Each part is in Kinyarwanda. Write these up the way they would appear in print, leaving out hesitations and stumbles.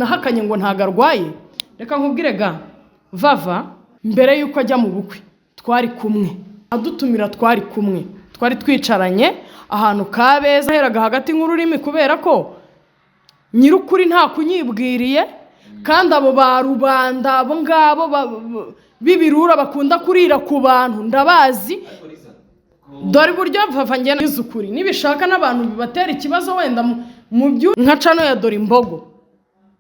nahakanye ngo ntago arwaye. Reka nkubwire ga Vava mbere yuko ajya mu bukwe twari kumwe, adutumira twari kumwe, twari twicaranye ahantu Kabeza heraga hagati nk'ururimi kubera ko nyirukuri nta kunyibwiriye, kandi abo ba rubanda abo ngabo bibirura bakunda kurira ku bantu ndabazi. Dore buryo Vava ngena izukuri nibishaka n'abantu bibatera ikibazo wenda mu byo nka cano ya Dore Imbogo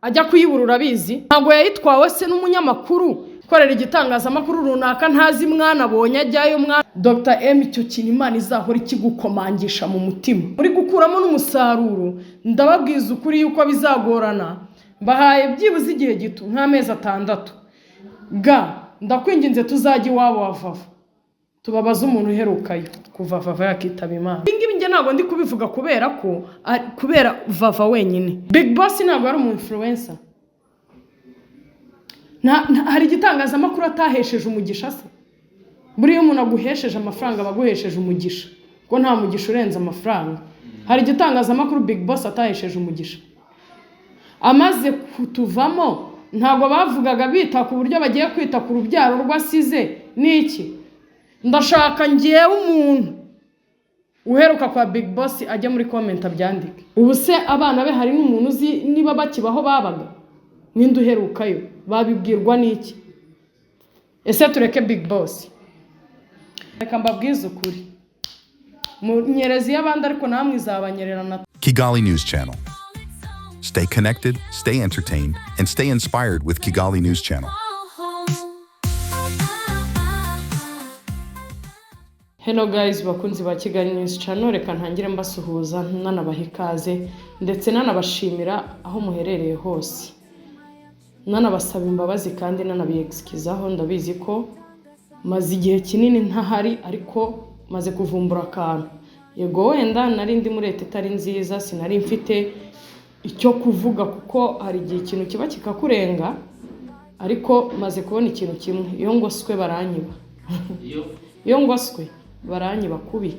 ajya kuyiburura bizi, ntago yayitwawe se n'umunyamakuru korera igitangazamakuru runaka ntazi mwana abonye ajyayo mwana. Dr. M icyo kintu Imana izahora ikigukomangisha mu mutima uri gukuramo n'umusaruro. Ndababwiza ukuri yuko bizagorana, mbahaye byibuze igihe gito nk'amezi 6 ga ndakwinginze tuzajya iwabo wa Vava tubabaza umuntu uherukayo kuva Vava yakitaba Imana. Ingibi nge ntago ndi kubivuga kubera Vava wenyine. Big Boss ntago ari umu influencer, hari igitangazamakuru atahesheje umugisha se. Buriya umuntu aguhesheje amafaranga baguhesheje umugisha, ko nta mugisha urenze amafaranga. Hari igitangazamakuru Big Boss atahesheje umugisha. Amaze kutuvamo ntago bavugaga bita ku buryo bagiye kwita ku rubyaro rwasize niki. Ndashaka ngiye umuntu uheruka kwa Big Boss ajya muri comment abyandike. Ubu se abana be hari n'umuntu uzi niba bakibaho babaga? Ninde uherukayo? Babibwirwa niki? Ese tureke Big Boss? Reka mbabwize ukuri munyerezi y'abandi ariko namwe izabanyererana. Kigali News Channel. Stay connected, stay entertained, and stay inspired with Kigali News Channel. Hello guys, bakunzi ba Kigali News Channel, reka ntangire mbasuhuza nanabaha ikaze ndetse nanabashimira aho muherereye hose. Nanabasaba imbabazi kandi nanabiexcusaho, ndabizi ko maze igihe kinini ntahari ariko maze kuvumbura akantu. Yego wenda nari ndi muri leta itari nziza, sinari mfite icyo kuvuga kuko hari igihe ikintu kiba kikakurenga, ariko maze kubona ikintu kimwe, iyo ngoswe baranyiba. Iyo ngoswe baranyiba kubi.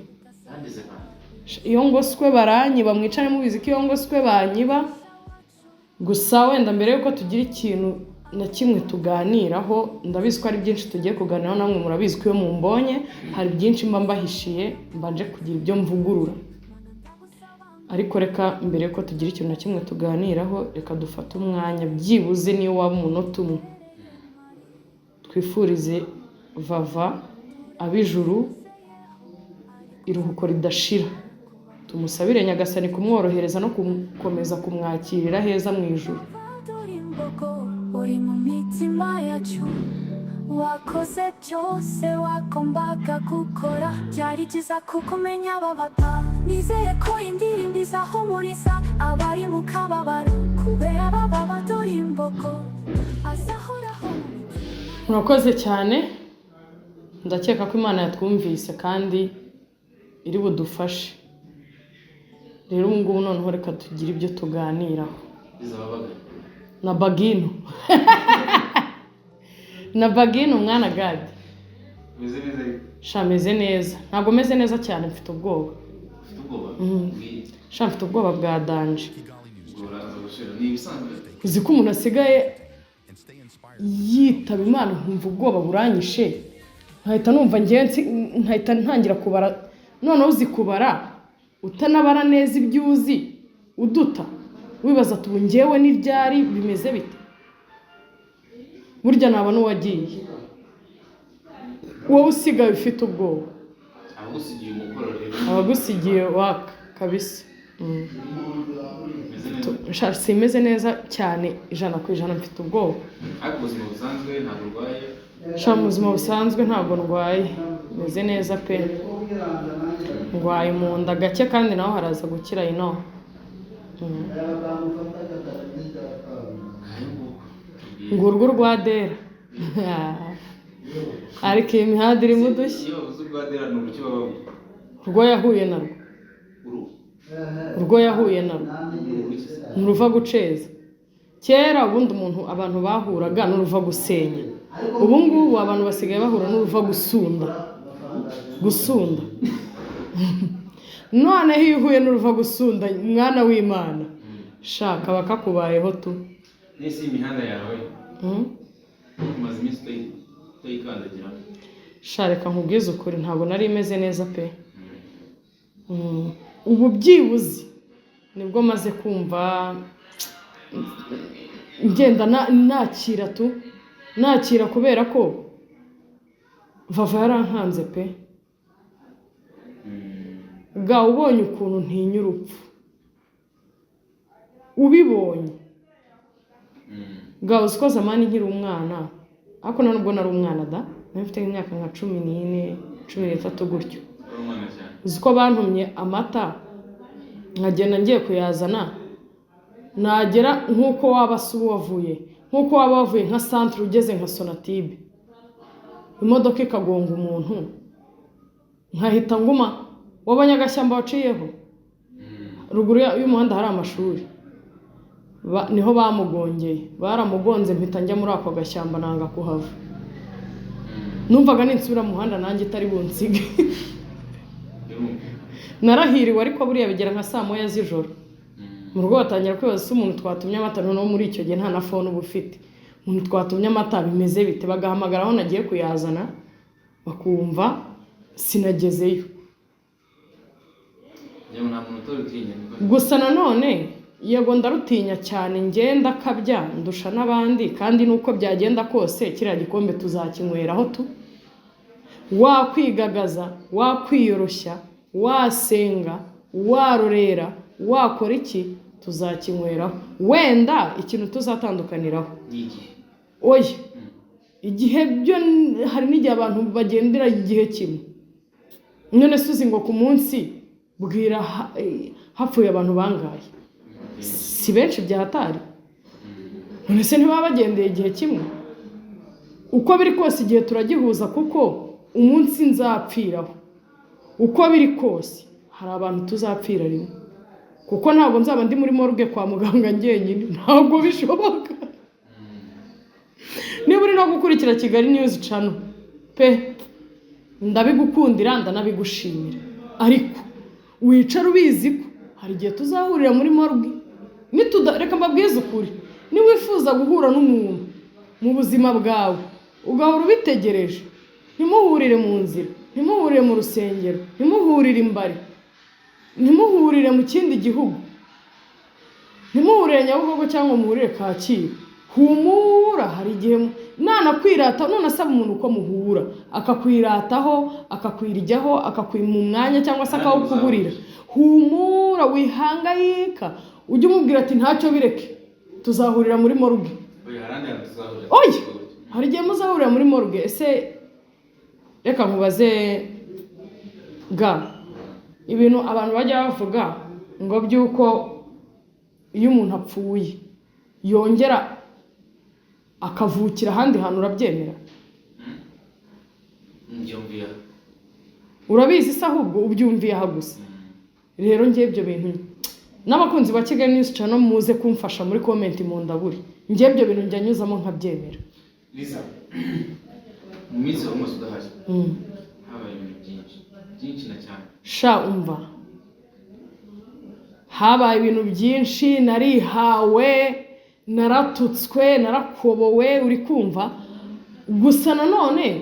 Iyo ngoswe baranyiba, mwicane mubizi ko iyo ngoswe banyiba. Gusa wenda mbere yuko tugira ikintu na kimwe tuganiraho, ndabizi ko ari byinshi tugiye kuganiraho, namwe murabizi ko iyo mumbonye hari byinshi mba mbahishiye, mbanje kugira ibyo mvugurura. Ariko reka mbere yuko tugira ikintu na kimwe tuganiraho, reka dufate umwanya byibuze niyo waba umunota umwe twifurize Vava abijuru iruhuko ridashira. Tumusabire Nyagasani kumworohereza no gukomeza kumwakirira heza mu ijuru. Uri mu mitima yacu, wakoze byose wakombaga gukora, byari byiza kukumenya babata. Nizeye ko indirimbo izahumuriza abari mu kababaro, kubera baba Dore Imbogo azahoraho. Murakoze cyane, ndakeka ko Imana yatwumvise kandi iri budufashe. Rero ubu ngubu noneho reka tugire ibyo tuganiraho. Na Bagino na Bagino mwana gadi meze neza. Ntabwo meze neza cyane, mfite ubwoba. Mfite ubwoba bwa danje. Uzi ko umuntu asigaye yitaba Imana nkumva ubwoba buranyishe, nkahita numva nkahita ntangira kubara. None uzi kubara utanabara neza ibyo uzi uduta, wibaza tubu ngewe n'ibyari bimeze bite. Burya naba n'uwagiye, wowe usigaye ufite ubwoba. Abagusigiye waka kabisa. Simeze neza cyane 100%, mfite ubwoba. Mu buzima busanzwe ntabwo ndwaye, meze neza pe. Ndwaye mu nda gake kandi naho haraza gukira ino. Ngurwo rwa Dera. Ariko imihanda iri mudushya. Urwo yahuye narwo. Urwo yahuye narwo. Nuruva guceza. Kera ubundi abantu bahuraga n'uruva gusenya. Ubu ngubu abantu basigaye bahura n'uruva gusunda. None hihuye n'uruva gusunda mwana w'Imana. Shaka bakakubayeho tu. nese imihanda yawe umaze iminsi utayikandagira. Shareka nkubwize ukuri ntabwo nari imeze neza pe. Ubu byibuze nibwo maze kumva ngenda nakira kubera ko Vava yarankanze pe. Ga ubonye ukuntu ntinya urupfu, ubibonye ga uziko zamani nkiri umwana, ariko nubwo nari umwana da, nafite imyaka nka 14 13 gutyo. Uziko bantumye amata nkagenda ngiye kuyazana, nagera nkuko waba subu wavuye, nkuko waba wavuye nka centre ugeze nka Sonatube, imodoka ikagonga umuntu nkahita nguma. Wabonye agashyamba waciyeho ruguru y'umuhanda hari amashuri, niho bamugongeye, baramugonze mpita njya muri ako gashyamba nanga kuhava. Numvaga ninsubira mu muhanda nanjye itari bunsige. Narahiriwe ariko buriya bigera nka saa moya z'ijoro mu rugo batangira kwibaza se umuntu twatumye amata, no muri icyo gihe nta na phone uba ufite, umuntu twatumye amata bimeze bite, bagahamagara aho nagiye kuyazana bakumva sinagezeyo. Gusa nanone yego ndarutinya cyane, ngenda kabya ndusha n'abandi, kandi nuko byagenda kose kiriya gikombe tuzakinyweraho tu. Wakwigagaza, wakwiyoroshya, wasenga, warorera, wakora iki tuzakinyweraho. Wenda ikintu tuzatandukaniraho oya igihe byo hari n'igihe abantu bagendera igihe kimwe. None suzi ngo ku munsi bwira hapfuye abantu bangaye, si benshi byahatari. None se ntibaba bagendeye igihe kimwe? Uko biri kose igihe turagihuza, kuko umunsi nzapfiraho uko biri kose hari abantu tuzapfira rimwe, kuko ntabwo nzaba ndi muri morgue kwa muganga ngenyine, ntabwo bishoboka. Niba uri no gukurikira Kigali News Channel pe, ndabigukundira ndanabigushimira, ariko wicara ubizi ko hari igihe tuzahurira muri morgue. Reka mbabwize ukuri, niwifuza guhura n'umuntu mu buzima bwawe ugahora ubitegereje, ntimuhurire mu nzira, ntimuhurire mu rusengero, ntimuhurire imbari, ntimuhurire mu kindi gihugu, ntimuhurire Nyabugogo cyangwa muhurire Kacyiru. Humura, hari igihe nanakwirata, none asaba umuntu uko muhura akakwirataho, akakwirijyaho, akakwima umwanya cyangwa se akawukugurira. Humura, wihangayika, ujye umubwira ati ntacyo bireke, tuzahurira muri morgue. Oya, hari igihe muzahurira muri morgue. Ese reka nkubaze ga, ibintu abantu bajya bavuga ngo byuko iyo umuntu apfuye yongera akavukira ahandi hantu, urabyemera? Ndyumviye. Urabizi se ahubwo ubyumviye aha gusa? Rero ngiye ibyo bintu n'abakunzi ba Kigali News Channel muze kumfasha muri comment mu ndaburi, ngiye ibyo bintu njya nyuzamo nkabyemera. Lisa, mu minsi y'umunsi udahari habaye ibintu byinshi na cyane. Sha umva, habaye ibintu byinshi, narihawe, naratutswe, narakobowe, uri kumva. Gusa nanone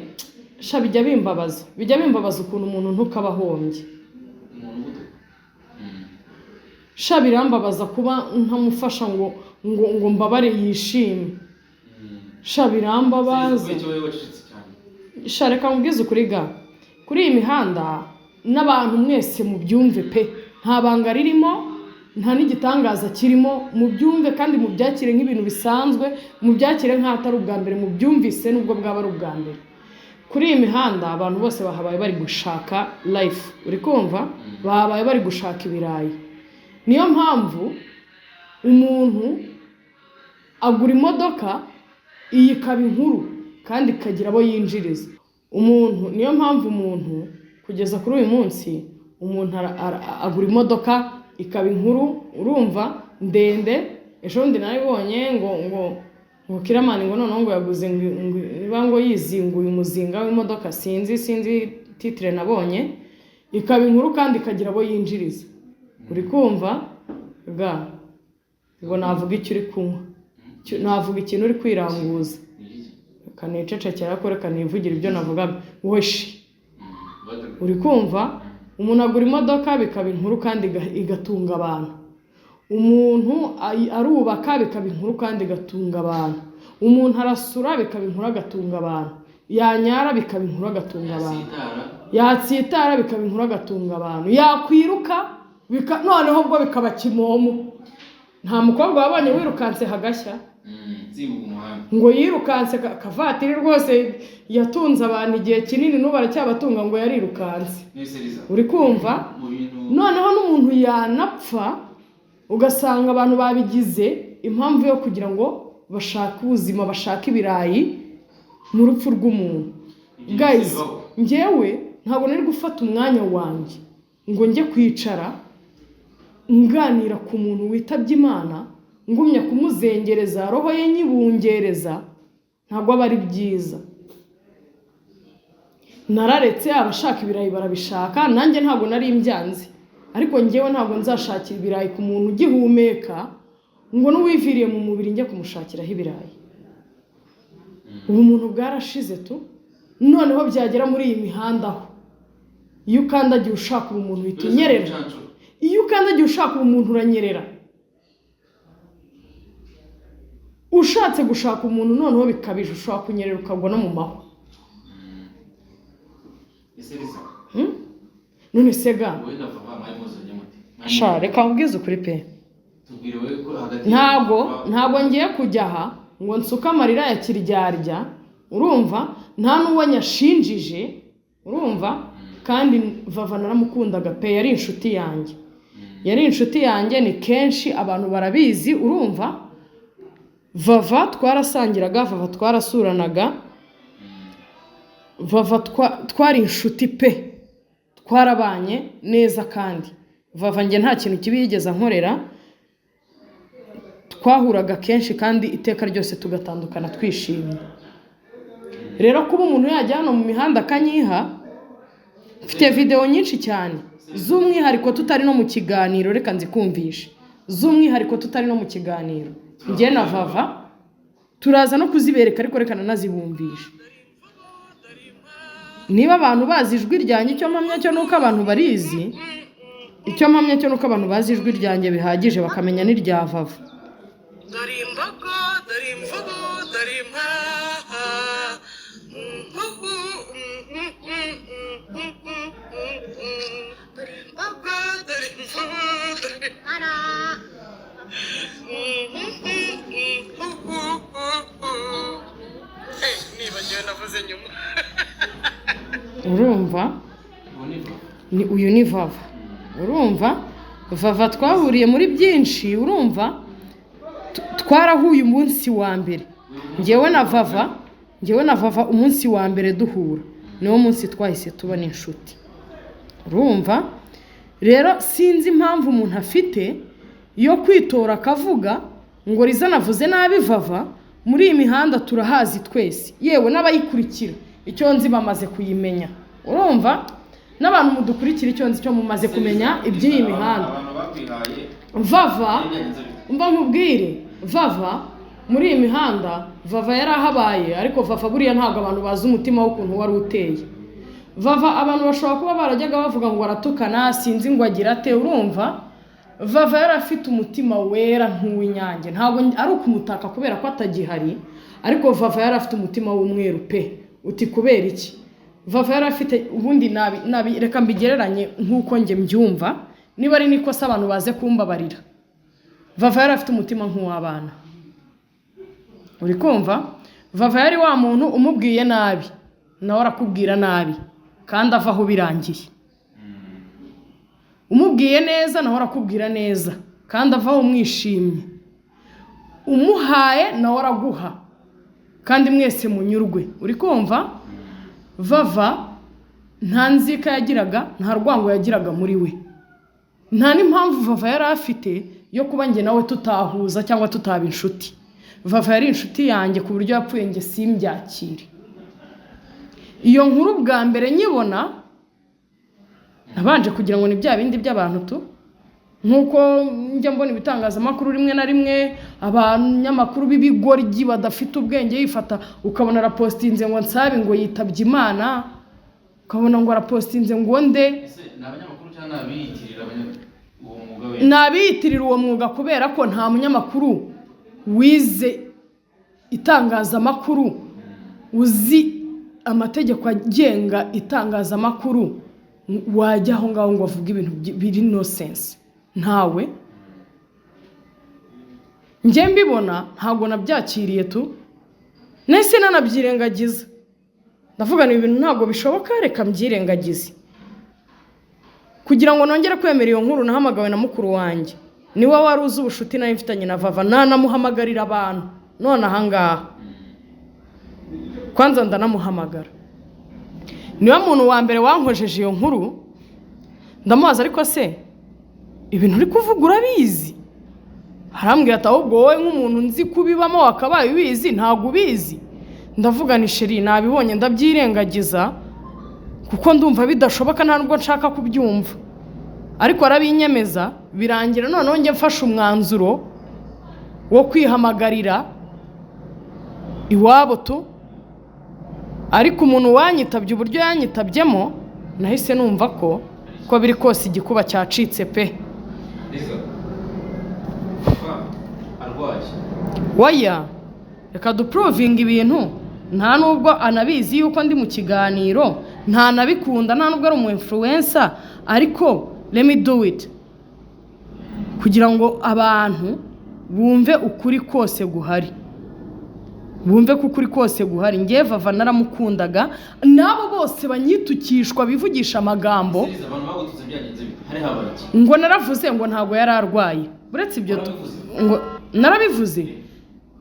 sha bijya bimbabaza ukuntu umuntu ntukabahombye. Sha birambabaza kuba ntamufasha ngo mbabare yishime. Sha birambabaza. Sha reka mbwize ukuri ga, kuri iyi mihanda n'abantu mwese mu byumve pe, nta banga ririmo, nta n'igitangaza kirimo. Mu byumve kandi mu byakire nk'ibintu bisanzwe, mu byakire nk'atari ubwa mbere, mu byumvise nubwo bwaba ari ubwa mbere. Kuri iyi mihanda abantu bose bahabaye bari gushaka life, uri kumva, bahabaye bari gushaka ibirayi. Niyo mpamvu umuntu agura imodoka iyi ikaba inkuru kandi ikagira abo yinjiriza. Niyo mpamvu umuntu kugeza kuri uyu munsi umuntu agura imodoka ikaba inkuru, urumva, ndende. Ejo bundi naribonye ngo Kiramani ngo noneho ngo yaguze ngo yizinguye umuzinga w'imodoka, sinzi titre nabonye, ikaba inkuru kandi ikagira abo yinjiriza. Uri kumva ga, ngo navuga icyo uri kunywa. navuga ikintu uri kwiranguza kanicecekera ko reka nivugira ibyo navugaga weshi uri kumva umuntu agura imodoka bikaba inkuru kandi igatunga abantu umuntu arubaka bikaba inkuru kandi igatunga abantu umuntu arasura bikaba inkuru agatunga abantu yanyara bikaba inkuru agatunga abantu yatsitara bikaba inkuru agatunga abantu yakwiruka noneho ubwo bikaba kimomo nta mukobwa wabonye wirukanse hagashya ngo yirukanse kavatiri rwose yatunze abantu igihe kinini n'ubu aracyabatunga ngo yarirukanse uri kumva noneho n'umuntu yanapfa ugasanga abantu babigize impamvu yo kugira ngo bashake ubuzima bashake ibirayi mu rupfu rw'umuntu guys njyewe ntabwo nari gufata umwanya wanjye ngo njye kwicara nganira ku muntu witabye Imana ngumya kumuzengereza roho ye nyibungereza ntabwo aba ari byiza nararetse abashaka ibirayi barabishaka nanjye ntabwo nari mbyanze ariko njyewe ntabwo nzashakira ibirayi ku muntu ugihumeka ngo n'uwiviriye mu mubiri njye kumushakiraho ibirayi ubu muntu bwarashize tu noneho byagera muri iyi mihanda aho iyo ukandagiye ushaka umuntu uhita unyerera iyo ukandagiye ushaka umuntu uranyerera ushatse gushaka umuntu noneho bikabije ushaka kunyerera ukagwa no mu mahwa none sega sha reka mbwize ukuri pe ntabwo ngiye kujya aha ngo nsuke amarira ya kiryarya urumva nta n'uwo nyashinjije urumva kandi Vava naramukundaga pe yari inshuti yanjye ni kenshi abantu barabizi urumva Vava twarasangiraga Vava twarasuranaga Vava twari inshuti pe twarabanye neza kandi Vava njye nta kintu kibi yigeze nkorera twahuraga kenshi kandi iteka ryose tugatandukana twishimye rero kuba umuntu yajya hano mu mihanda akanyiha mfite video nyinshi cyane z'umwihariko tutari no mu kiganiro reka nzikumvishe z'umwihariko tutari no mu kiganiro njye na Vava turaza no kuzibereka ariko reka nanazibumvishe niba abantu bazi ijwi ryanjye icyo mpamya cyo nuko abantu barizi icyo mpamya cyo nuko abantu bazi ijwi ryanjye bihagije bakamenya n'irya Vava urumva uyu ni Vava urumva Vava twahuriye muri byinshi urumva twarahuye umunsi wa mbere njyewe na Vava umunsi wa mbere duhura niwo munsi twahise tubona inshuti urumva rero sinzi impamvu umuntu afite yo kwitora akavuga ngo rizanavuze nabi Vava muri iyi mihanda turahazi twese yewe n'abayikurikira icyo nzi bamaze kuyimenya urumva n'abantu mudukurikira icyo nzi cyo mumaze kumenya iby'iyi mihanda Vava mba nkubwire Vava muri iyi mihanda Vava yarahabaye ariko Vava buriya ntabwo abantu bazi umutima w'ukuntu wari uteye Vava abantu bashobora kuba barajyaga bavuga ngo aratukana sinzi ngo agira ate urumva Vava yari afite umutima wera nk'uw'inyange ntabwo ari ukumutaka kubera ko atagihari ariko Vava yari afite umutima w'umweru pe uti kubera iki Vava yari afite ubundi nabi reka mbigereranye nk'uko njye mbyumva niba ari nikosa abantu baze kumbabarira Vava yari afite umutima nk'uw'abana uri kumva Vava yari wa muntu umubwiye nabi nawe arakubwira nabi kandi avaho birangiye umubwiye neza nawe arakubwira neza kandi avaho umwishimye umuhaye nawe araguha kandi mwese munyurwe uri kumva Vava nta nzika yagiraga nta rwango yagiraga muri we nta n'impamvu Vava yari afite yo kuba njye nawe tutahuza cyangwa tutaba inshuti Vava yari inshuti yanjye ku buryo yapfuye njye simbyakire iyo nkuru bwa mbere nyibona nabanje kugira ngo ni bya bindi by'abantu tu nkuko njya mbona ibitangazamakuru rimwe na rimwe abanyamakuru b'ibigoryi badafite ubwenge yifata ukabona rapostinze ngo nsabe ngo yitabye Imana, ukabona ngo rapostinze ngo nde. N'abanyamakuru cyangwa nabiyitirira uwo mwuga we? Nabiyitirira uwo mwuga kubera ko nta munyamakuru wize itangazamakuru uzi amategeko agenga itangazamakuru wajya aho ngaho ngo avuge ibintu biri no sense. Ntawe njye mbibona ntago nabyakiriye tu nese nanabyirengagiza, ndavuga ni ibintu ntago bishoboka, reka mbyirengagize kugira ngo nongere kwemera iyo nkuru. Nahamagawe na mukuru wanjye, niwe wari uzi ubushuti nari mfitanye na Vava, nanamuhamagarira abantu none ahangaha kwanza ndanamuhamagara. Niwe muntu wa mbere wankojeje iyo nkuru, ndamubaza ariko se ibintu uri kuvuga urabizi? Arambwira ati ahubwo wowe nk'umuntu nzi kubibamo wakabaye ubizi, ntago ubizi. Ndavuga ni sheri nabibonye ndabyirengagiza kuko ndumva bidashoboka nta nubwo nshaka kubyumva, ariko arabinyemeza birangira noneho njye mfashe umwanzuro wo kwihamagarira iwabo tu. Ariko umuntu wanyitabye uburyo yanyitabyemo nahise numva ko biri kose igikuba cyacitse pe. Arwaye Waya reka duprovinga ibintu, nta nubwo anabizi yuko ndi mu kiganiro, nta nabikunda, nta nubwo ari umu influencer, ariko let me do it kugira ngo abantu bumve ukuri kose guhari, bumve ko ukuri kose guhari. Ngiye Vava naramukundaga, nabo bose banyitukishwa bivugisha amagambo ngo naravuze ngo ntago yari arwaye. Buretse ibyo ngo narabivuze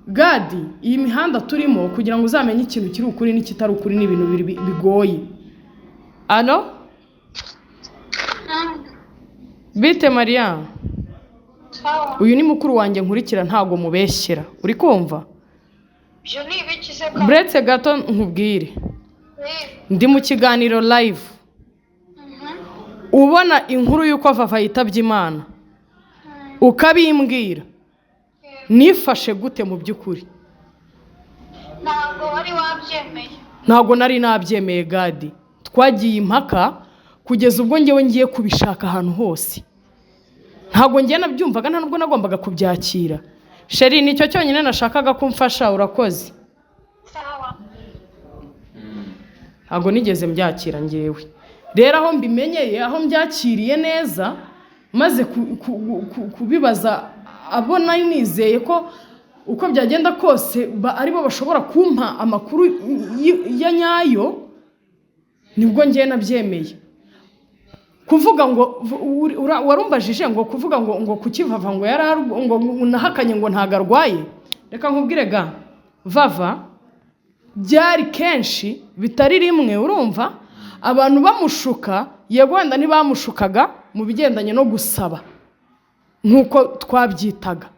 Gadi, iyi mihanda turimo kugira ngo uzamenye ikintu kiri ukuri n'ikitari ukuri ni ibintu bigoye. Alo bite Maria? Uyu ni mukuru wanjye nkurikira, ntago mubeshyera, uri kumva? Buretse gato nkubwire, ndi mu kiganiro live. Ubona inkuru yuko Vava yitabye Imana ukabimbwira, nifashe gute mu by'ukuri? Ntabwo wari wabyemeye? Ntabwo nari nabyemeye Gadi, twagiye impaka kugeza ubwo ngewe ngiye kubishaka ahantu hose. Ntabwo ngiye nabyumvaga, nta nubwo nagombaga kubyakira. Sheri nicyo cyonyine nashakaga kumfasha, urakoze. Sawa. Ntabwo nigeze mbyakira ngewe. Rero aho mbimenyeye, aho mbyakiriye neza, maze kubibaza abona nizeye ko uko byagenda kose aribo bashobora kumpa amakuru ya nyayo, nibwo ngiye nabyemeye. Kuvuga ngo warumbajije ngo kuvuga ngo kuki Vava ngo ngo nahakanye ngo ntago arwaye. Reka nkubwire ga Vava byari kenshi bitari rimwe, urumva abantu bamushuka, yego wenda ntibamushukaga mu bigendanye no gusaba nkuko twabyitaga.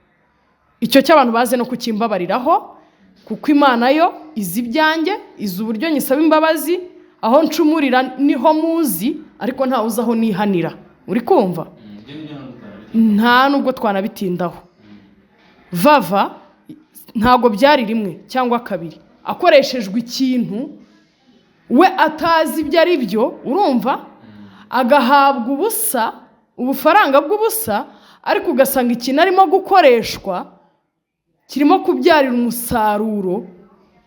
Icyo cy'abantu baze no kukimbabariraho kuko Imana yo izi byanjye, izi uburyo nyisaba imbabazi, aho ncumurira niho muzi, ariko nta uzaho nihanira, uri kumva? Nta nubwo twanabitindaho. Vava ntago byari rimwe cyangwa kabiri akoreshejwe ikintu we atazi ibyo ari byo, urumva, agahabwa ubusa, ubufaranga bw'ubusa, ariko ugasanga ikintu arimo gukoreshwa kirimo kubyarira umusaruro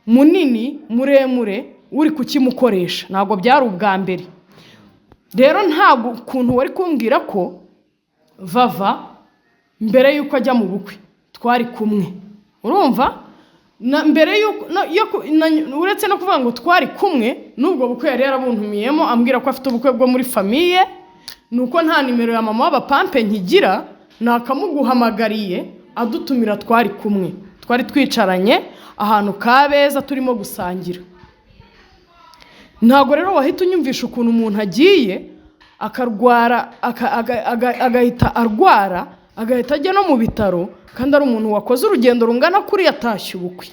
munini muremure uri kukimukoresha. Ntabwo byari ubwa mbere. Rero ntabwo ukuntu wari kumbwira ko Vava mbere yuko ajya mu bukwe twari kumwe, urumva, mbere yuko uretse no kuvuga ngo twari kumwe, nubwo bukwe yari yarabuntumiyemo ambwira ko afite ubukwe bwo muri famiye, nuko nta nimero ya mama w'abapampe nkigira, nakamuguhamagariye adutumira, twari kumwe, twari twicaranye ahantu Kabeza turimo gusangira. Ntabwo rero wahita unyumvisha ukuntu umuntu agiye akarwara agahita arwara agahita ajya no mu bitaro kandi ari umuntu wakoze urugendo rungana kuri yatashye ubukwe.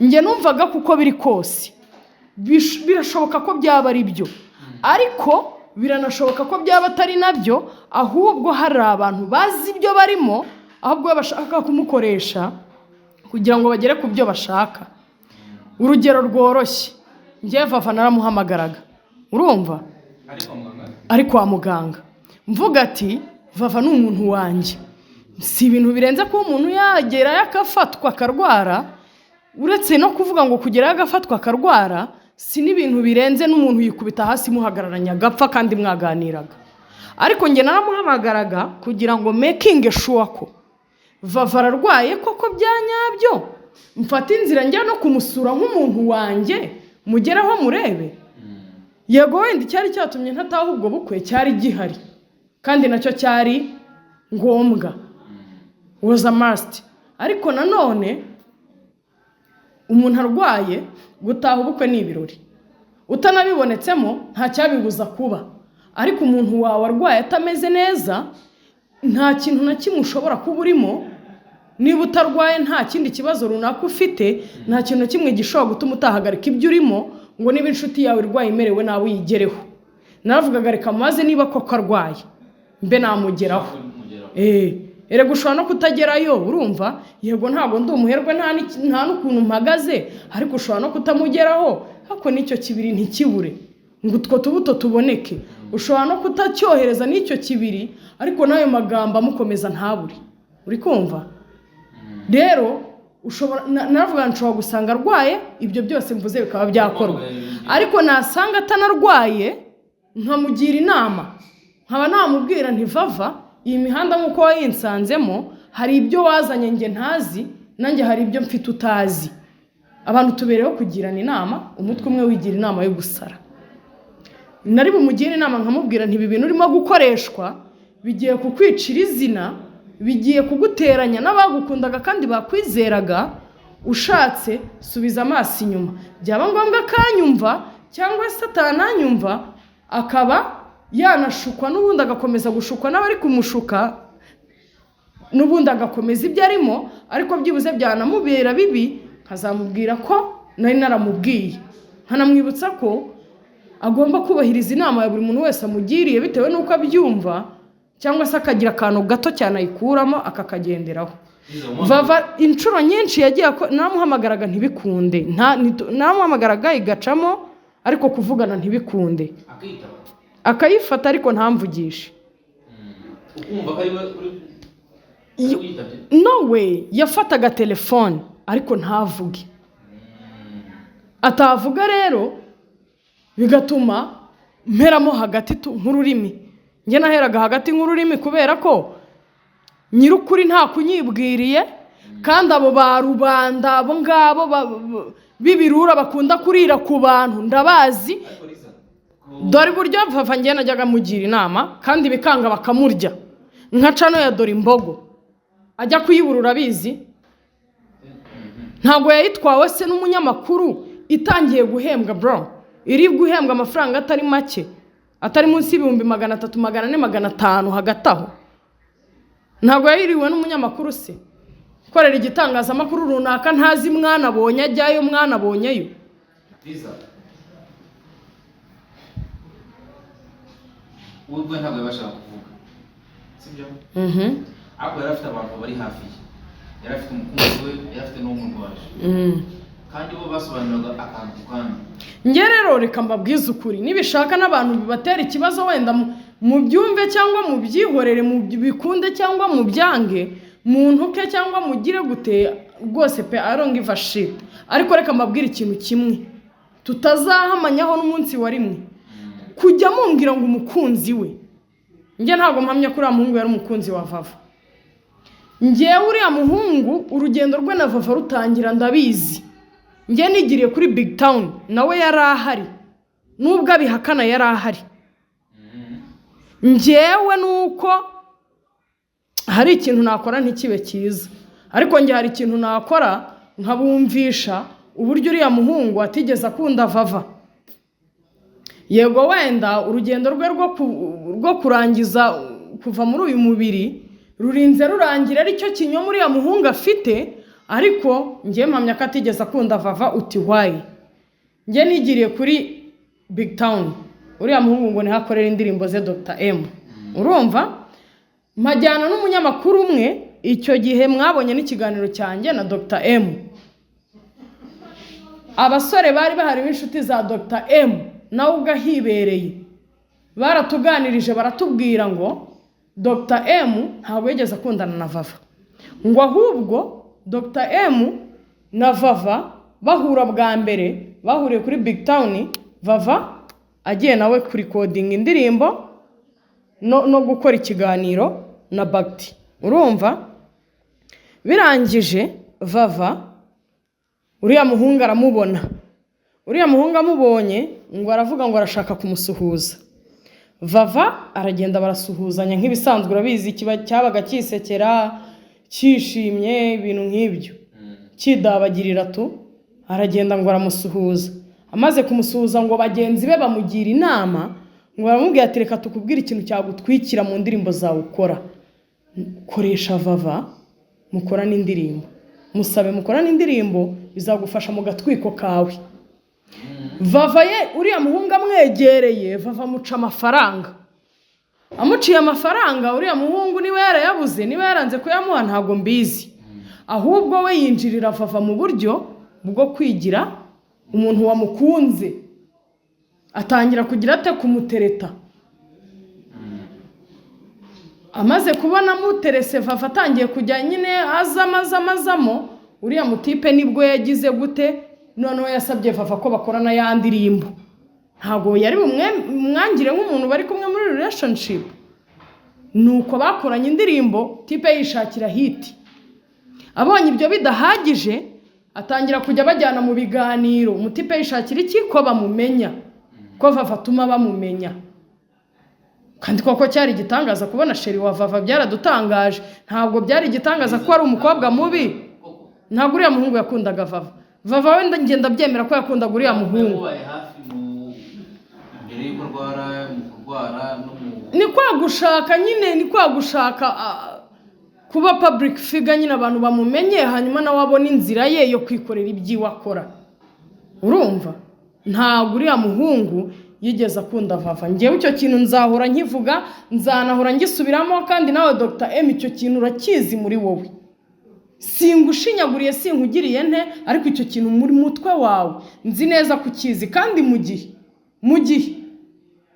Nge numvaga kuko biri kose birashoboka ko byaba ari byo, ariko biranashoboka ko byaba atari nabyo, ahubwo hari abantu bazi ibyo barimo, ahubwo bashaka kumukoresha kugira ngo bagere ku byo bashaka. Urugero rworoshye, njye Vava naramuhamagaraga, urumva, ari kwa muganga, mvuga ati Vava ni umuntu wanjye, si ibintu birenze ko umuntu yagerayo akafatwa akarwara, uretse no kuvuga ngo kugerayo agafatwa akarwara, si n'ibintu birenze n'umuntu yikubita hasi muhagararanye agapfa kandi mwaganiraga. Ariko njye naramuhamagaraga kugira ngo making sure ko Vava ararwaye koko byanyabyo, mfata inzira njya no kumusura nk'umuntu wanjye, mugeraho murebe. Yego wenda icyari cyatumye ntataha ubwo bukwe cyari gihari, kandi nacyo cyari ngombwa, was a must. Ariko nanone umuntu arwaye gutaha ubukwe ni ibirori, utanabibonetsemo nta cyabibuza kuba. Ariko umuntu wawe arwaye atameze neza, nta kintu na kimwe ushobora kuba urimo. Niba utarwaye nta kindi kibazo runaka ufite, nta kintu na kimwe gishobora gutuma utahagarika ibyo urimo ngo niba inshuti yawe irwaye imerewe nawe uyigereho. Naravugaga reka maze niba koko arwaye mbe namugeraho. Erega ushobora no kutagerayo, urumva, yego ntabwo ndi umuherwe nta n'ukuntu mpagaze, ariko ushobora no kutamugeraho, ariko n'icyo kibiri ntikibure ngo utwo tubuto tuboneke. Ushobora no kutacyohereza n'icyo kibiri, ariko n'ayo magambo amukomeza ntabure. Uri kumva? Rero naravuga nshobora gusanga arwaye, ibyo byose mvuze bikaba byakorwa. Ariko nasanga atanarwaye nkamugira inama, nkaba namubwira nti Vava, iyi mihanda nk'uko wayinsanzemo hari ibyo wazanye njye ntazi, nanjye hari ibyo mfite utazi. Abantu tubereho kugirana inama, umutwe umwe wigira inama yo gusara. Nari bumugire inama nkamubwira nti ibi bintu urimo gukoreshwa bigiye kukwicira izina, bigiye kuguteranya n'abagukundaga kandi bakwizeraga. Ushatse subiza amaso inyuma, byaba ngombwa akanyumva cyangwa se atananyumva, akaba yanashukwa n'ubundi agakomeza gushukwa n'abari kumushuka, n'ubundi agakomeza ibyo arimo, ariko byibuze byanamubera bibi nkazamubwira ko nari naramubwiye, nkanamwibutsa ko agomba kubahiriza inama ya buri muntu wese amugiriye bitewe n'uko abyumva, cyangwa se akagira akantu gato cyane ayikuramo akakagenderaho. Vava inshuro nyinshi yagiye namuhamagaraga ntibikunde, namuhamagaraga igacamo, ariko kuvugana ntibikunde, akayifata ariko ntamvugishe. No way, yafataga telefone ariko ntavuge. Atavuga rero bigatuma mperamo hagati nk'ururimi. Njye naheraga hagati nk'ururimi kubera ko nyirukuri nta kunyibwiriye, kandi abo ba rubanda abo ngabo bibirura bakunda kurira ku bantu ndabazi. Dore buryo Vava njye najyaga mugira inama kandi bikanga bakamurya, nka cano ya Dore Imbogo ajya kuyiburura abizi. Ntabwo yayitwawe se n'umunyamakuru itangiye guhembwa bro, iri guhembwa amafaranga atari make, atari munsi y'ibihumbi 300, 400, 500 hagati aho. Ntabwo yayiriwe n'umunyamakuru se korera igitangazamakuru runaka ntazi mwana abonye ajyayo, mwana abonyeyo. Ubwo ntabwo yabashaka kuvuga, sibyo? Ariko yari afite abantu bari hafi ye, yari afite umukunzi we, yari afite n'umurwaje, kandi bo basobanuraga akantu kandi. Njye rero reka mbabwize ukuri, nibishaka n'abantu bibatera ikibazo wenda mu byumve cyangwa mu byihorere, mu bikunde cyangwa mu byange, mu ntuke cyangwa mugire gute rwose pe, I don't give a shit. Ariko reka mbabwire ikintu kimwe tutazahamanyaho n'umunsi wa rimwe, kujya mumbwira ngo umukunzi we. Njye ntabwo mpamya ko uriya muhungu yari umukunzi wa Vava. Njyewe uriya muhungu urugendo rwe na Vava rutangira ndabizi. Njye nigiriye kuri Big Town, nawe yari ahari, nubwo abihakana yari ahari. Njyewe nuko hari ikintu nakora ntikibe cyiza, ariko njye hari ikintu nakora nkabumvisha uburyo uriya muhungu atigeze akunda Vava. Yego wenda urugendo rwe rwo kurangiza kuva muri uyu mubiri rurinze rurangira ari cyo kinyoma uriya muhungu afite, ariko njye mpamya ko atigeze akunda Vava. Uti why? Njye nigiriye kuri Big Town, uriya muhungu ngo nihakorera indirimbo ze Dr. M. Urumva mpajyana n'umunyamakuru umwe icyo gihe mwabonye n'ikiganiro cyanjye na Dr. M. Abasore bari bahari b'inshuti za Dr. M nawe ugahibereye baratuganirije baratubwira ngo Dr. M ntabwo yigeze akundana na Vava, ngo ahubwo Dr. M na Vava bahura bwa mbere bahuriye kuri Big Town, Vava agiye nawe kuri coding indirimbo no gukora ikiganiro na Bagti. Urumva birangije Vava uriya muhungu aramubona, uriya muhungu amubonye ngo aravuga ngo arashaka kumusuhuza. Vava aragenda barasuhuzanya nk'ibisanzwe, urabizi cyabaga kisekera cyishimye ibintu nk'ibyo kidabagirira tu. Aragenda ngo aramusuhuza, amaze kumusuhuza ngo bagenzi be bamugira inama ngo baramubwira ati reka tukubwire ikintu cyagutwikira mu ndirimbo zawe ukora, koresha Vava mukorana indirimbo, musabe mukorana indirimbo bizagufasha mu gatwiko kawe. Vava ye uriya muhungu amwegereye, Vava amuca amafaranga, amuciye amafaranga uriya muhungu niba yarayabuze niba yaranze kuyamuha ntabwo mbizi, ahubwo we yinjirira Vava mu buryo bwo kwigira umuntu wamukunze, atangira kugira ate kumutereta. Amaze kubona muterese Vava atangiye kujya nyine azamazamo, uriya mutipe nibwo yagize gute noneho yasabye Vava ko bakorana ya ndirimbo. Ntabwo yari mwangire nk'umuntu bari kumwe muri relationship, nuko bakoranye indirimbo tipe yishakira hit. Abonye ibyo bidahagije atangira kujya bajyana mu biganiro, umutipe yishakira iki ko bamumenya, ko Vava atuma bamumenya. Kandi koko cyari igitangaza kubona sheri wa Vava, byaradutangaje. Ntabwo byari igitangaza ko ari umukobwa mubi, ntabwo uriya muhungu yakundaga Vava. Vava wenda ngenda byemera ko yakundaga uriya muhungu. Ni kwa gushaka nyine, ni kwa gushaka kuba public figure nyine abantu bamumenye, hanyuma nawe abona inzira ye yo kwikorera ibyiwe akora. Urumva ntabwo uriya muhungu yigeze akunda Vava. Ngewe icyo kintu nzahora nkivuga, nzanahora ngisubiramo, kandi nawe Dr. M icyo kintu urakizi muri wowe. Singushinyaguriye sinkugiriye nte, ariko icyo kintu muri mutwe wawe nzi neza kukizi, kandi mu gihe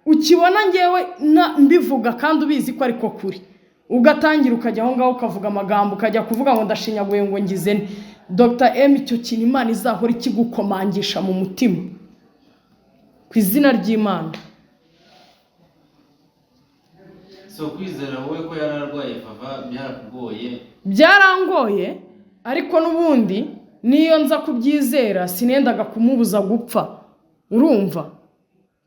ukibona ngewe mbivuga kandi ubizi ko ariko kuri, ugatangira ukajya aho ngaho ukavuga amagambo, ukajya kuvuga ngo ndashinyaguye ngo ngize nte. Dr. M icyo kintu Imana izahora ikigukomangisha mu mutima ku izina ry'Imana. So kwizera wowe ko yararwaye Vava byarakugoye? Byarangoye, ariko n'ubundi niyo nza kubyizera sinendaga kumubuza gupfa. Urumva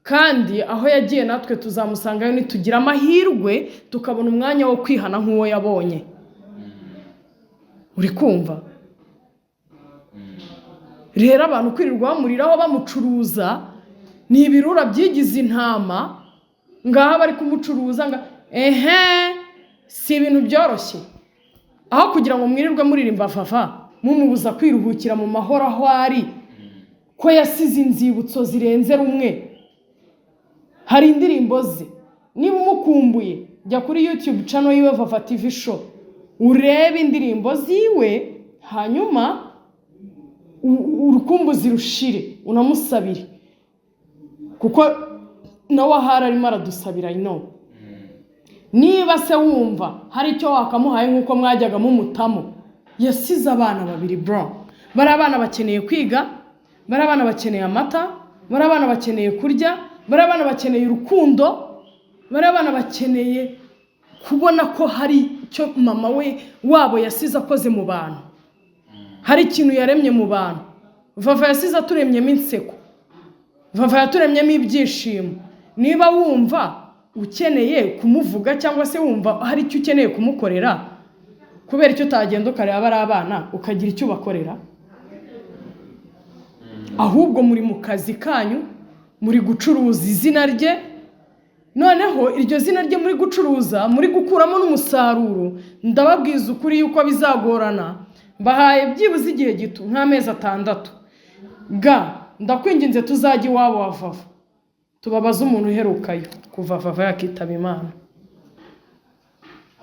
kandi aho yagiye natwe tuzamusangayo nitugira amahirwe tukabona umwanya wo kwihana nk'uwo yabonye. Uri kumva? Rero abantu kwirirwa bamuriraho bamucuruza ni ibirura byigize intama, ngaha bari kumucuruza si ibintu byoroshye. Aho kugira ngo mwirirwe muririmba Vava mumubuza kwiruhukira mu mahoro aho ari, ko yasize inzibutso zirenze rumwe. Hari indirimbo ze, niba umukumbuye jya kuri YouTube channel yiwe Vava TV show urebe indirimbo ziwe, hanyuma urukumbuzi rushire unamusabire, kuko nawe ahari arimo aradusabira. Niba se wumva hari icyo wakamuhaye nk'uko mwajyaga mumutamo, yasize abana babiri bro. Bari abana bakeneye kwiga, bari abana bakeneye amata, bari abana bakeneye kurya, bari abana bakeneye urukundo, bari abana bakeneye kubona ko hari icyo mama we wabo yasize akoze mu bantu, hari ikintu yaremye mu bantu. Vava yasize aturemyemo inseko, Vava yaturemyemo ibyishimo. Niba wumva ukeneye kumuvuga cyangwa se wumva hari icyo ukeneye kumukorera, kubera icyo utagenda ukareba bari abana ukagira icyo ubakorera, ahubwo muri mu kazi kanyu muri gucuruza izina rye. Noneho iryo zina rye muri gucuruza, muri gukuramo n'umusaruro, ndababwiza ukuri yuko bizagorana. Mbahaye byibuze igihe gito nk'amezi 6 ndakwinginze tuzajya iwabo wa Vava tubabaza umuntu uherukayo kuva vava yakitaba Imana.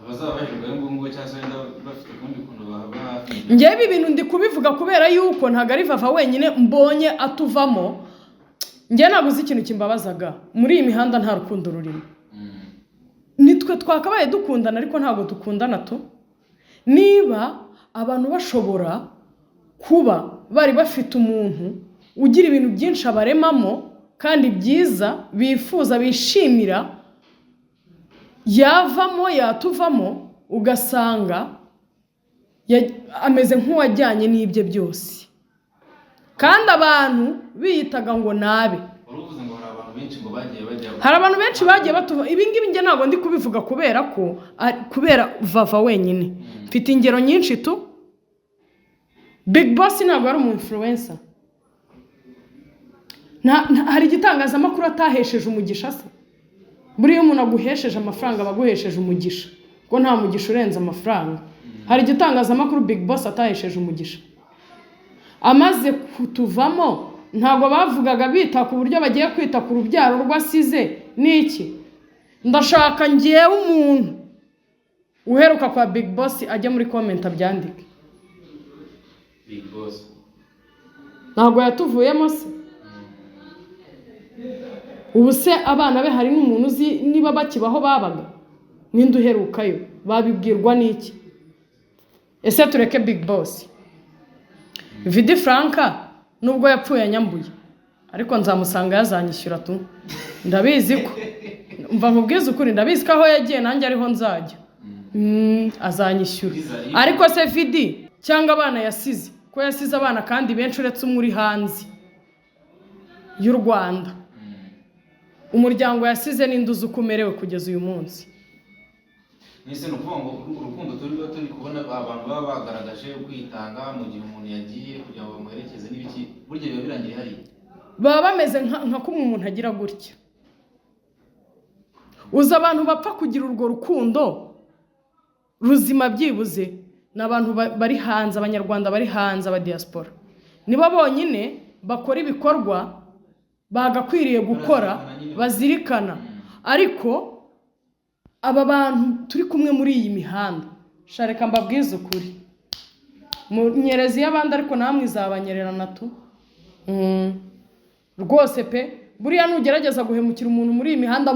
abazaba bahirwa ngo cyangwa se bafite kundi kuntu bahaba hafi. Njyewe ibi bintu ndi kubivuga kubera yuko ntago ari vava wenyine mbonye atuvamo. Njye naguze ikintu kimbabazaga muri iyi mihanda nta rukundo rurimo. Nitwe twakabaye dukundana ariko ntago dukundana tu. Niba abantu bashobora kuba bari bafite umuntu ugira ibintu byinshi abaremamo kandi byiza bifuza bishimira, yavamo yatuvamo ugasanga ameze nk'uwajyanye n'ibye byose, kandi abantu biyitaga ngo nabe. Uruvuze ngo hari abantu benshi ngo bagiye bajya, hari abantu benshi bagiye batuva. Ibi ngibi njye ntabwo ndi kubivuga kubera vava wenyine. Mfite ingero nyinshi tu. Big Boss ntabwo ari umu influencer. Hari igitangazamakuru atahesheje umugisha se. Buriya umuntu aguhesheje amafaranga baguhesheje umugisha, ko nta mugisha urenze amafaranga. Hari igitangazamakuru Big Boss atahesheje umugisha. Amaze kutuvamo ntabwo bavugaga bita ku buryo bagiye kwita ku rubyaro rwasize n'iki. Ndashaka ngiye umuntu uheruka kwa Big Boss ajya muri comment abyandike. Big Boss ntabwo yatuvuyemo se. Ubu se abana be hari n'umuntu uzi niba bakibaho babaga? Ninde uherukayo? Babibwirwa n'iki? Ese tureke Big Boss. Vidi Franka nubwo yapfuye anyambuye ariko nzamusanga yazanyishyura tu. Ndabizi ko mva nkubwiza ukuri, ndabizi ko aho yagiye nanjye ariho nzajya. Azanyishyura. Ariko se Vidi cyangwa abana yasize, ko yasize abana kandi benshi uretse umwe uri hanze y'u Rwanda. Umuryango yasize n'induzi ukumerewe kugeza uyu munsi. Nise no kuvuga ngo urukundo turi kubona abantu baba bagaragaje kwitanga mu gihe umuntu yagiye kugira ngo bamuherekeze n'ibiki, burya biba birangiye hari baba bameze nka kumwe umuntu agira gutya. Uza abantu bapfa kugira urwo rukundo ruzima byibuze n'abantu bari hanze, abanyarwanda bari hanze, aba diaspora. Nibo bonyine bakora ibikorwa bagakwiriye gukora bazirikana. Ariko aba bantu turi kumwe muri iyi mihanda, shareka mbabwize ukuri, munyerezi y'abandi ariko namwe izabanyererana tu. Rwose pe, buriya nugerageza guhemukira umuntu muri iyi mihanda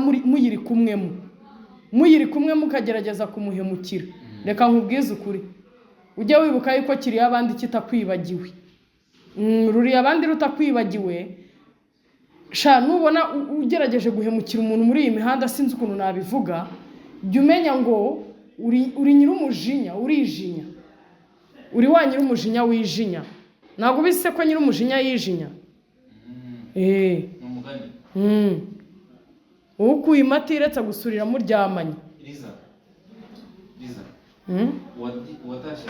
muyiri kumwe mukagerageza kumuhemukira, reka nkubwize ukuri, ujye wibuka yuko kiri abandi kitakwibagiwe. Ruri abandi rutakwibagiwe. Nubona ugerageje guhemukira umuntu muri iyi mihanda, sinzi ukuntu nabivuga, jya umenya ngo uri nyir'umujinya, urijinya. Uri wa nyir'umujinya wijinya. Ntabwo ubise ko nyir'umujinya yijinya. Ukuye imati iretse gusurira muryamanye. Liza watashye.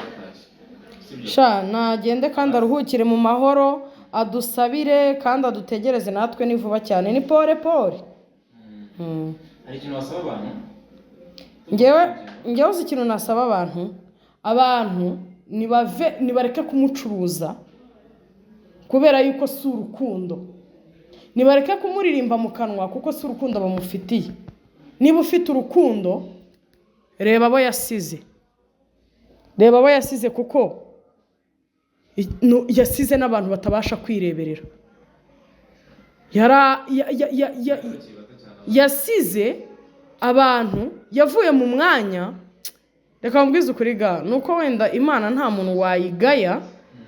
Nagende kandi aruhukire mu mahoro, adusabire kandi adutegereze natwe ni vuba cyane, ni pole. Hari ikintu wasaba abantu? Ngewe uzi ikintu nasaba abantu nibareke kumucuruza kubera yuko si urukundo. Nibareke kumuririmba mu kanwa kuko si urukundo bamufitiye. Niba ufite urukundo, reba abo yasize kuko yasize n'abantu batabasha kwireberera. Yasize abantu yavuye mu mwanya. Reka mbwize ukuri nuko wenda Imana nta muntu wayigaya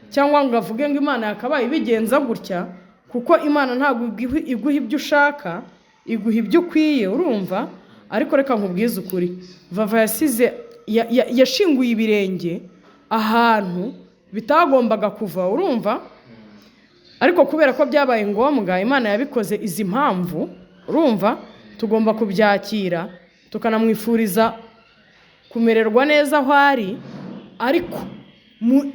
cyangwa ngo avuge ngo Imana yakabaye ibigenza gutya, kuko Imana ntabwo iguha ibyo ushaka, iguha ibyo ukwiye, urumva. Ariko reka nkubwize ukuri, Vava yasize yashinguye ibirenge ahantu bitagombaga kuva, urumva. Ariko kubera ko byabaye ngombwa, Imana yabikoze izi mpamvu, urumva, tugomba kubyakira tukanamwifuriza kumererwa neza aho ari. Ariko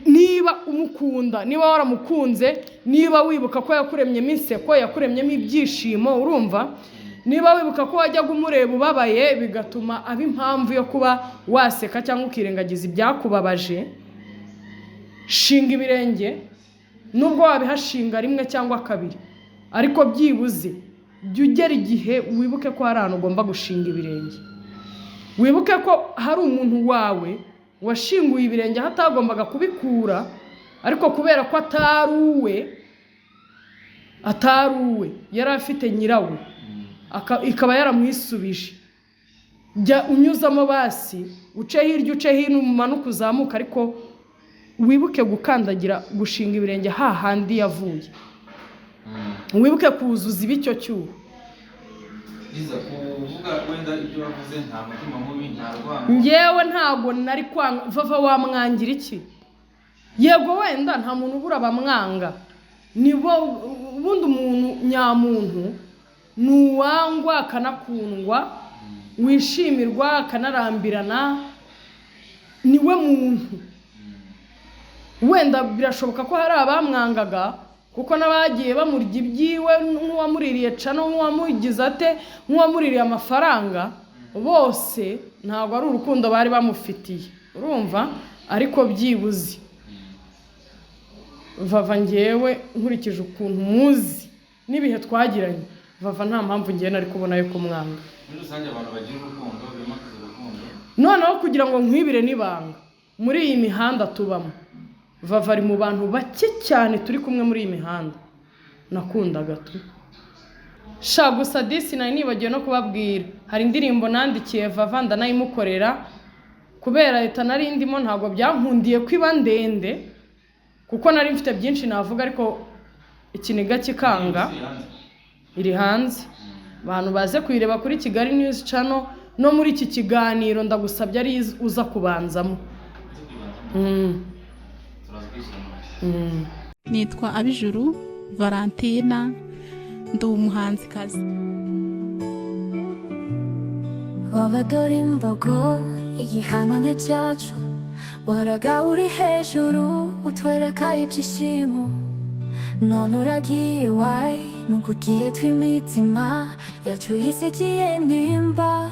niba umukunda, niba waramukunze, niba wibuka ko yakuremyemo inseko, yakuremyemo ibyishimo, urumva, niba wibuka ko wajyaga umureba ubabaye bigatuma aba impamvu yo kuba waseka cyangwa ukirengagiza ibyakubabaje, shinga ibirenge. Nubwo wabihashinga rimwe cyangwa kabiri, ariko byibuze jya ugera igihe wibuke ko hari ahantu ugomba gushinga ibirenge, wibuke ko hari umuntu wawe washinguye ibirenge aho atagombaga kubikura, ariko kubera ko atari uwe yari afite nyirawe ikaba yaramwisubije. Jya unyuzamo basi, uce hirya uce hino, umanuka uzamuka, ariko wibuke gukandagira gushinga ibirenge hahandi yavuye, wibuke kuzuza ibicyo cyuho. Biza kuvuga wenda ibyo wavuze nta mutima mubi, nta rwango. Ngewe ntabwo nari kwanga. Vava wamwangira iki? Yego wenda nta muntu ubura abamwanga, nibo ubundi umuntu nyamuntu nuwangwa akanakundwa, wishimirwa akanarambirana, niwe muntu. Wenda birashoboka ko hari abamwangaga kuko n'abagiye bamurya ibyiwe, nk'uwamuririye cano, nk'uwamugize ate, nk'uwamuririye amafaranga, bose ntabwo ari urukundo bari bamufitiye, urumva? Ariko byibuze Vava ngewe nkurikije ukuntu muzi n'ibihe twagiranye, Vava nta mpamvu ngewe nari kubona yo kumwanga. Muri rusange abantu bagira urukundo, bimakaza urukundo. Noneho kugira ngo nkwibire n'ibanga, muri iyi mihanda tubamo, Vava ari mu bantu bake cyane turi kumwe muri iyi mihanda nakundaga tu. Sha gusa disi nari nibagiwe no kubabwira, hari indirimbo nandikiye Vava ndanayimukorera, kubera leta nari ndimo ntabwo byankundiye kwiba ndende, kuko nari mfite byinshi navuga, ariko ikiniga kikanga. Iri hanze, abantu baze kuyireba kuri Kigali News Channel, no muri iki kiganiro ndagusabye ari uza kubanzamo. Nitwa Abijuru Valentina, ndi umuhanzikazi. Wabadora imbogo igihanane cyacu, waraga uri hejuru utwereka ibyishimo, none uragiye iwawe nuko ugiye tw'imitima yacu yisigiye nimba.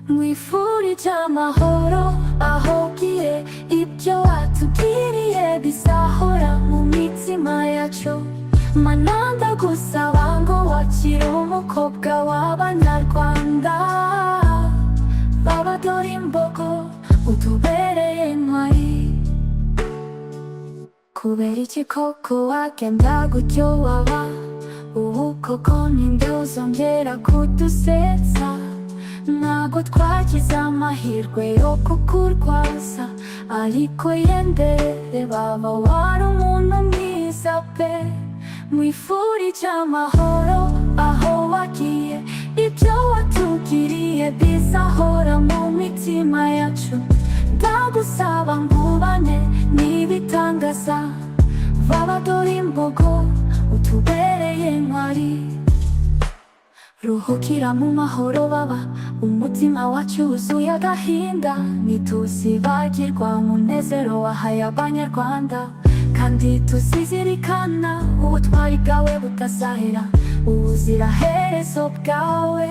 Mwifurije amahoro aho ugiye, ibyo watubwiriye bizahora mu mitima yacu. Mananda gusaba ngo wakire umukobwa w'Abanyarwanda, babadora imbogo utubereye intwari. Kubera iki koko wagenda gutyo waba, ubu koko ninde uzongera kudusetsa? Ntago twagize amahirwe yo kukurwaza, ariko yendere baba wari umuntu mwiza pe. Mwifurije amahoro aho wagiye, ibyo watubwiriye bizahora mu mitima yacu. Ndagusaba ngubane n'ibitangaza, babadora imbogo utubereye intwari. Ruhukira mu mahoro baba, umutima wacu wuzuye agahinda, ntituzibagirwa umunezero wahaye Abanyarwanda, kandi tuzizirikana ubutwari bwawe butazahera, ubuziraherezo bwawe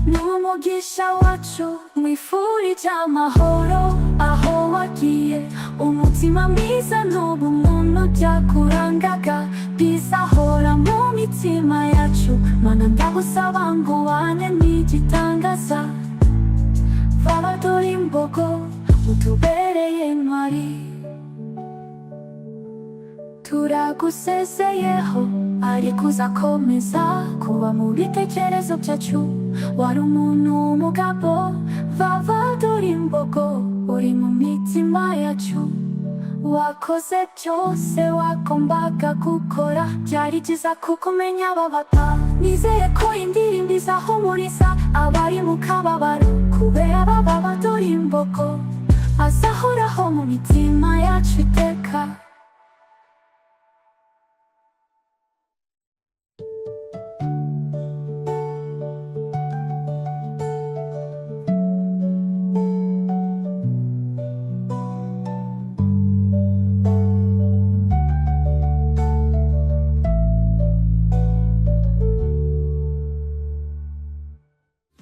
n'umugisha wacu. Mwifurije amahoro aho wagiye, umutima mwiza n'ubumuntu byakurangaga bizahora mu mitima yacu. Mana ndagusaba ngo ubane n'igitangaza, babadora imbogo utubereye intwari. Turagusezeyeho ariko uzakomeza kuba mu bitekerezo byacu. Wari umuntu w'umugabo, babadora imbogo uri mu mitima yacu. Wakoze byose wagombaga gukora, byari byiza kukumenya babata. Nizeye ko indirimbo izahumuriza abari mu kababaro, kubera babadora imbogo azahoraho mu mitima yacu iteka.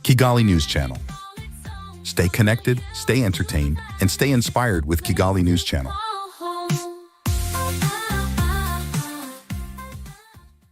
Kigali News Channel. Stay connected, stay entertained, and stay inspired with Kigali News Channel.